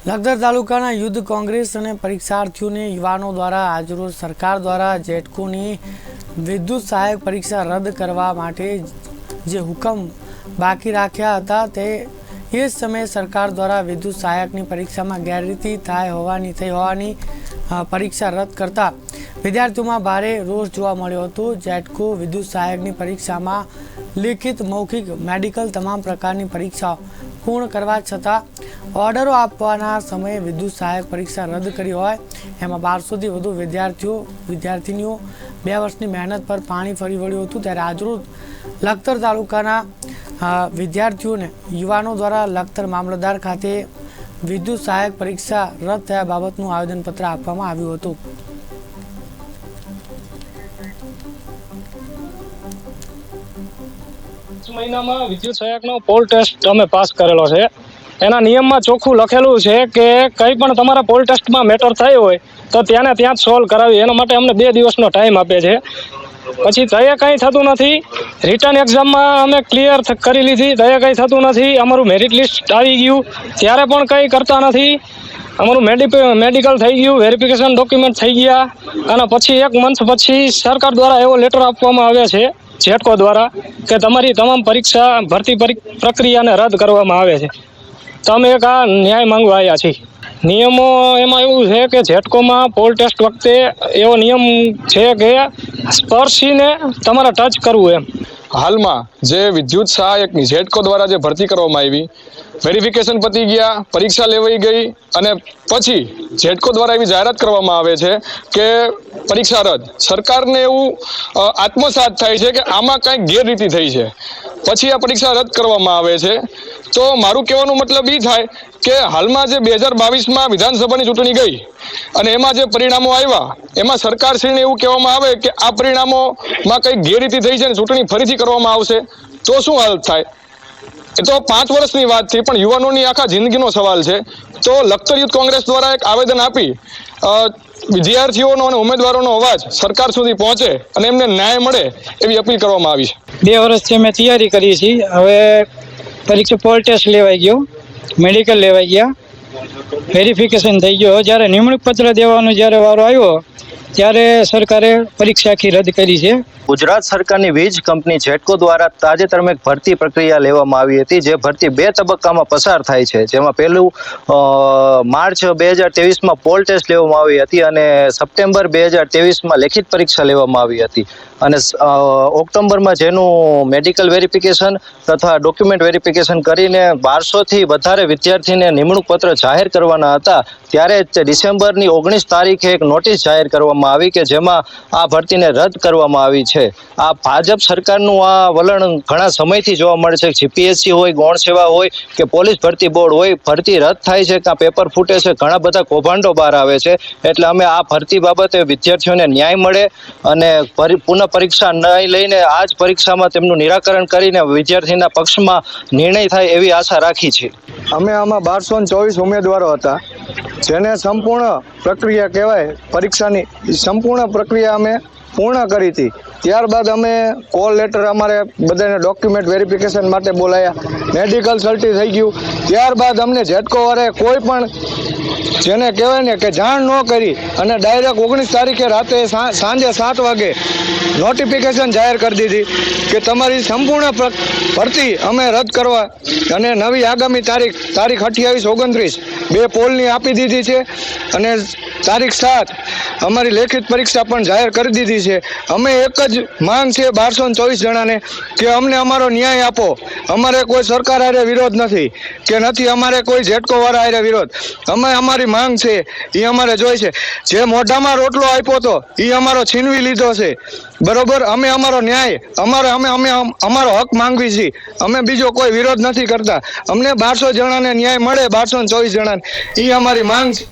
લખતર તાલુકાના યુદ્ધ કોંગ્રેસ અને પરીક્ષાર્થીઓને યુવાનો દ્વારા આજરોજ સરકાર દ્વારા જેટકોની વિદ્યુત સહાયક પરીક્ષા રદ કરવા માટે જે હુકમ બાકી રાખ્યા હતા તે એ સમયે સરકાર દ્વારા વિદ્યુત સહાયકની પરીક્ષામાં ગેરરીતિ થઈ હોવાની પરીક્ષા રદ કરતા વિદ્યાર્થીઓમાં ભારે રોષ જોવા મળ્યો હતો। જેટકો વિદ્યુત સહાયકની પરીક્ષામાં લિખિત મૌખિક મેડિકલ તમામ પ્રકારની પરીક્ષાઓ પૂર્ણ કરવા છતાં ઓર્ડરો આપવાના સમયે વિદ્યુત સહાયક પરીક્ષા રદ કરી હોય એમાં 1200થી વધુ વિદ્યાર્થીનીઓ 2 વર્ષની મહેનત પર પાણી ફરી વળ્યું હતું। ત્યારે આજરોજ લખતર તાલુકાના વિદ્યાર્થીઓને યુવાનો દ્વારા લખતર મામલતદાર ખાતે વિદ્યુત સહાયક પરીક્ષા રદ થયા બાબતનું આવેદનપત્ર આપવામાં આવ્યું હતું। મહિનામાં વિદ્યુત સહાયકનો પોલ ટેસ્ટ અમે પાસ કરેલો છે। એના નિયમમાં ચોખ્ખું લખેલું છે કે કંઈ પણ તમારા પોલ ટેસ્ટમાં મેટર થઈ હોય તો ત્યાં જ સોલ્વ કરાવી। એના માટે અમને 2 દિવસનો ટાઈમ આપે છે। પછી તૈયાર કંઈ થતું નથી। રિટર્ન એક્ઝામમાં અમે ક્લિયર કરી લીધી, તૈયાર કંઈ થતું નથી। અમારું મેરિટ લિસ્ટ આવી ગયું ત્યારે પણ કંઈ કરતા નથી। અમારું મેડિકલ થઈ ગયું, વેરિફિકેશન ડોક્યુમેન્ટ થઈ ગયા અને પછી 1 મંથ પછી સરકાર દ્વારા એવો લેટર આપવામાં આવે છે જેટકો દ્વારા કે તમારી તમામ પરીક્ષા ભરતી પ્રક્રિયાને રદ કરવામાં આવે છે। તો અમે એક આ ન્યાય માંગવા આવ્યા છીએ। નિયમો એમાં એવું છે કે જેટકોમાં પોલ ટેસ્ટ વખતે એવો નિયમ છે કે સ્પર્શીને તમારે ટચ કરવું એમ। હાલમાં જે વિદ્યુત સહાયકની જેટકો દ્વારા જે ભરતી કરવામાં આવી, વેરિફિકેશન પતી ગયા, પરીક્ષા લેવાઈ ગઈ અને પછી જેટકો દ્વારા એવી જાહેરાત કરવામાં આવે છે કે પરીક્ષા રદ। સરકારને એવું આત્મસાત થાય છે કે આમાં કંઈક ગેરરીતિ થઈ છે, પછી આ પરીક્ષા રદ કરવામાં આવે છે। તો મારું કહેવાનું મતલબ એ થાય કે હાલમાં જે 2022માં વિધાનસભાની ચૂંટણી ગઈ અને એમાં જે પરિણામો આવ્યા એમાં સરકારશ્રીને એવું કહેવામાં આવે કે આ પરિણામોમાં કંઈક ગેરરીતિ થઈ છે અને ચૂંટણી ફરીથી કરવામાં આવશે તો શું હાલત થાય? એ તો 5 વર્ષની વાત થઈ, પણ યુવાનોની આખા જિંદગીનો સવાલ છે। તો લખતર યુથ કોંગ્રેસ દ્વારા એક આવેદન આપી વિદ્યાર્થીઓનો અને ઉમેદવારોનો અવાજ સરકાર સુધી પહોંચે અને એમને ન્યાય મળે એવી અપીલ કરવામાં આવી છે। 2 વર્ષથી અમે તૈયારી કરી છે। હવે પરીક્ષા પોલ ટેસ્ટ લેવાઈ ગયો, મેડિકલ લેવાઈ ગયા, વેરિફિકેશન થઈ ગયો। જ્યારે નિમણૂક પત્ર દેવાનો જ્યારે વારો આવ્યો ત્યારે સરકારે પરીક્ષા આખી રદ કરી છે। ગુજરાત સરકારની વીજ કંપની જેટકો દ્વારા તાજેતરમાં એક ભરતી પ્રક્રિયા લેવામાં આવી હતી, જે ભરતી 2 તબક્કામાં પસાર થાય છે। જેમાં પહેલું માર્ચ 2023માં પોલ ટેસ્ટ લેવામાં આવી હતી અને સપ્ટેમ્બર 2023માં લેખિત પરીક્ષા લેવામાં આવી હતી અને ઓક્ટોબરમાં જેનું મેડિકલ વેરિફિકેશન તથા ડોક્યુમેન્ટ વેરિફિકેશન કરીને 1200થી વધારે વિદ્યાર્થીને નિમણૂક પત્ર જાહેર કરવાના હતા। ત્યારે ડિસેમ્બરની 19 તારીખે એક નોટિસ જાહેર કરવામાં આવી કે જેમાં આ ભરતીને રદ કરવામાં આવી છે। આ ભાજપ સરકારનું આ વલણ ઘણા સમયથી જોવા મળે છે। જીપીએસસી હોય, ગૌણ સેવા હોય કે પોલીસ ભરતી બોર્ડ હોય, ભરતી રદ થાય છે કાં પેપર ફૂટે છે, ઘણા બધા કૌભાંડો બહાર આવે છે। એટલે અમે આ ભરતી બાબતે વિદ્યાર્થીઓને ન્યાય મળે અને પુનઃ પરીક્ષા નહીં લઈને આ જ પરીક્ષામાં તેમનું નિરાકરણ કરીને વિદ્યાર્થીના પક્ષમાં નિર્ણય થાય એવી આશા રાખી છે। અમે આમાં 1224 ઉમેદવારો હતા, જેને સંપૂર્ણ પ્રક્રિયા કહેવાય પરીક્ષાની સંપૂર્ણ પ્રક્રિયા અમે પૂર્ણ કરી હતી। ત્યારબાદ અમે કોલ લેટર અમારે બધાને ડોક્યુમેન્ટ વેરિફિકેશન માટે બોલાયા, મેડિકલ સર્ટી થઈ ગયું। ત્યારબાદ અમને જેટકો વાળાએ કોઈ પણ જેને કહેવાય ને કે જાણ ન કરી અને ડાયરેક્ટ 19 તારીખે રાતે સાંજે 7 વાગે નોટિફિકેશન જાહેર કરી દીધી કે તમારી સંપૂર્ણ ભરતી અમે રદ કરવા અને નવી આગામી તારીખ 28-29 2 પોલની આપી દીધી છે અને તારીખ 7 અમારી લેખિત પરીક્ષા પણ જાહેર કરી દીધી છે। અમે એક જ માંગ છે 1224 જણાને કે અમને અમારો ન્યાય આપો। અમારે કોઈ સરકાર હારે વિરોધ નથી કે નથી અમારે કોઈ જેટકો વાળા હારે વિરોધ। અમારી માંગ છે એ અમારે જોઈ છે। જે મોઢામાં રોટલો આપ્યો તો એ અમારો છીનવી લીધો છે, બરોબર। અમે અમારો ન્યાય અમારો હક માંગવી છીએ। અમે બીજો કોઈ વિરોધ નથી કરતા। અમને 1200 જણાને ન્યાય મળે, 1224 જણાને, એ અમારી માંગ છે।